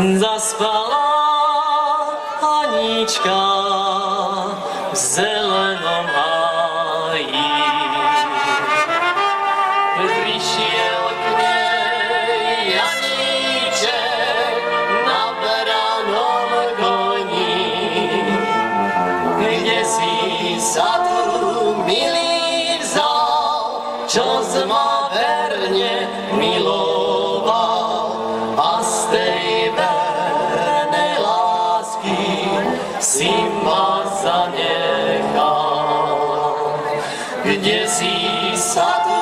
Zaspala Anička v zelenom háji. Prišiel k nej Janíček na branom koni. Kde si sa tu, milý, vzal, čo ma verne miloval, a z tej vernej lásky si ma zanechal. Kde si sa tu,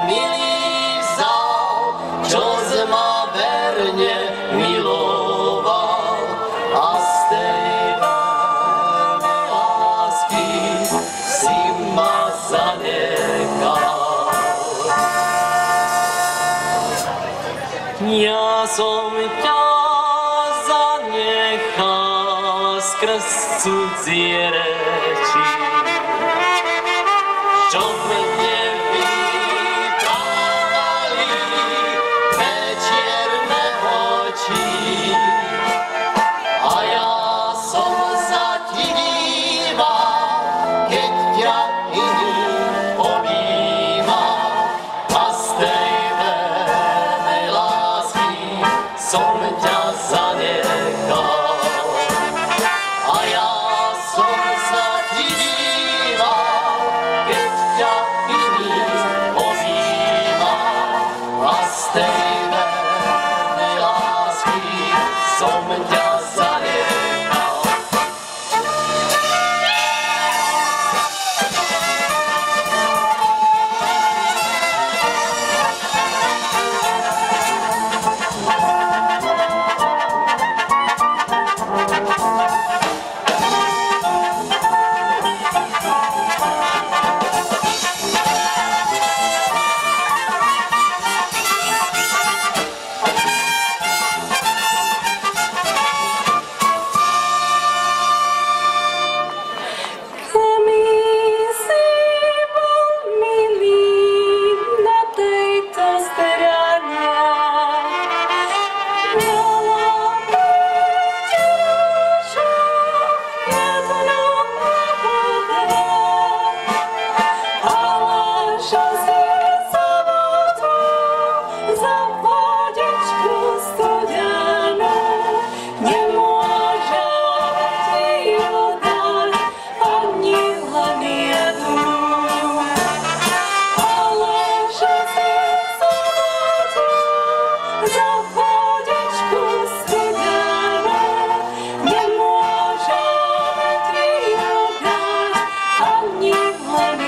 milý, vzal, čo ma verne miloval, a z tej vernej lásky si ma zanechal. Ja som ťa zanechal skrz cudzie reči, čo mne vyprávali večierne oči. A ja som sa ti díval, keď ťa iný objímal, a z tej vernej lásky som ťa zanechal. A ja som sa ti díval, keď ťa iný objímal, a z tej vernej lásky som ťa zanechal. Ani len